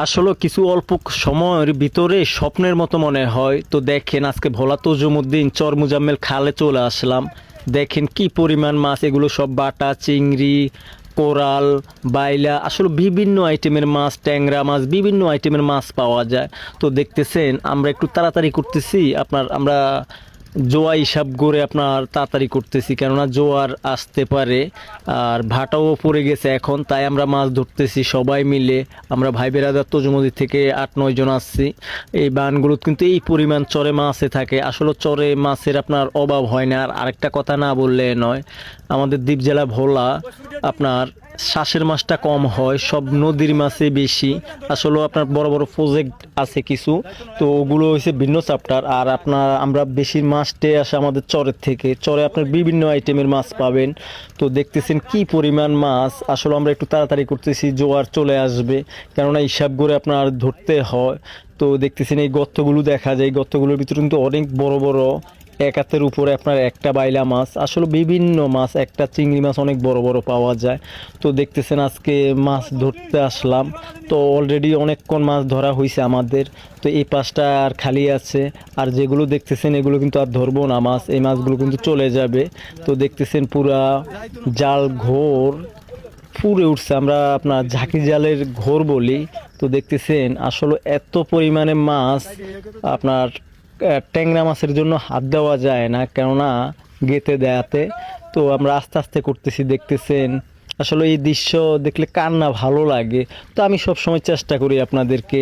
আসলে কিছু অল্প সময়ের ভিতরে স্বপ্নের মতো মনে হয়। তো দেখেন আজকে ভোলা তজুমুদ্দিন চর মুজাম্মেল খালে চলে আসলাম। দেখেন কি পরিমাণ মাছ, এগুলো সব বাটা চিংড়ি, কোরাল, বাইলা, আসলে বিভিন্ন আইটেমের মাছ, ট্যাংরা মাছ, বিভিন্ন আইটেমের মাছ পাওয়া যায়। তো দেখতেছেন আমরা একটু তাড়াতাড়ি করতেছি, আমরা জোয়া হিসাব করে আপনার তাড়াতাড়ি করতেছি, কেননা জোয়ার আসতে পারে আর ভাটাও পড়ে গেছে এখন, তাই আমরা মাছ ধরতেছি সবাই মিলে। আমরা ভাই বেরাদার তজুমদি থেকে 8-9 জন আসছি। এই বানগুলো কিন্তু এই পরিমাণ চরে মাছে থাকে, আসলে চরে মাছের আপনার অভাব হয় না। আর আরেকটা কথা না বললে নয়, আমাদের দ্বীপ জেলা ভোলা আপনার শ্বাসের মাছটা কম হয়, সব নদীর মাছে বেশি। আসলে আপনার বড় বড় প্রজেক্ট আছে কিছু, তো ওগুলো হচ্ছে ভিন্ন চ্যাপ্টার। আর আমরা বেশি মাছটে আসে আমাদের চরের থেকে। চরে আপনার বিভিন্ন আইটেমের মাছ পাবেন। তো দেখতেছেন কি পরিমাণ মাছ। আসলে আমরা একটু তাড়াতাড়ি করতেছি, জোয়ার চলে আসবে, কেননা হিসাব করে আপনার ধরতে হয়। তো দেখতেছেন এই গর্তগুলো দেখা যায়, গর্তগুলোর ভিতরে কিন্তু অনেক বড় বড়, এক হাতের উপরে আপনার একটা বাইলা মাছ, আসলে বিভিন্ন মাছ, একটা চিংড়ি মাছ অনেক বড় বড় পাওয়া যায়। তো দেখতেছেন আজকে মাছ ধরতে আসলাম। তো অলরেডি অনেকক্ষণ মাছ ধরা হয়েছে আমাদের। তো এই পাশটা আর খালি আছে, আর যেগুলো দেখতেছেন এগুলো কিন্তু আর ধরবো না মাছ, এই মাছগুলো কিন্তু চলে যাবে। তো দেখতেছেন পুরা জাল ঘোর ফুরে উঠছে, আমরা আপনার ঝাঁকি জালের ঘোর বলি। তো দেখতেছেন আসলে এত পরিমাণে মাছ, আপনার ট্যাংরা মাছের জন্য হাত দেওয়া যায় না, কেননা গেতে দেয়াতে। তো আমরা আস্তে আস্তে করতেছি, দেখতেছেন আসলে এই দৃশ্য দেখলে কার না ভালো লাগে। তো আমি সব সময় চেষ্টা করি আপনাদেরকে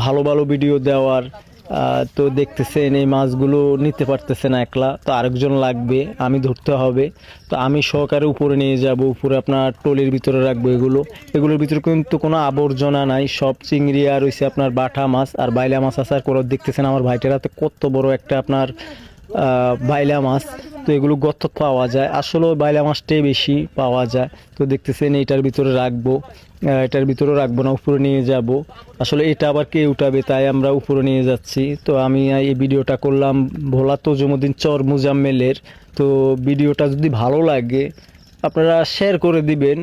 ভালো ভালো ভিডিও দেওয়ার। তো দেখতেছেন এই মাছগুলো নিতে পারতেছে না একলা, তো আরেকজন লাগবে, আমি ধরতে হবে। তো আমি সহকারে উপরে নিয়ে যাব, উপরে আপনার টলির ভিতরে রাখবো। এগুলোর ভিতরে কিন্তু কোনো আবর্জনা নাই, সব চিংড়ি আর হইছে আপনার বাটা মাছ আর বাইলা মাছ আছে। আর করে দেখতেছেন আমার ভাইটার হাতে কত বড় একটা আপনার বাইলা মাছ। তো এগুলো গর্ত পাওয়া যায়, আসলে বাইলা মাছটাই বেশি পাওয়া যায়। তো দেখতেছেন এটার ভিতরে রাখবো, এটার ভিতরে রাখবো না, উপরে নিয়ে যাব। আসলে এটা আবার কে উঠাবে, তাই আমরা উপরে নিয়ে যাচ্ছি। তো আমি এই ভিডিওটা করলাম ভোলা তজুমুদ্দিন চর মুজাম্মেলের। তো ভিডিওটা যদি ভালো লাগে আপনারা শেয়ার করে দিবেন।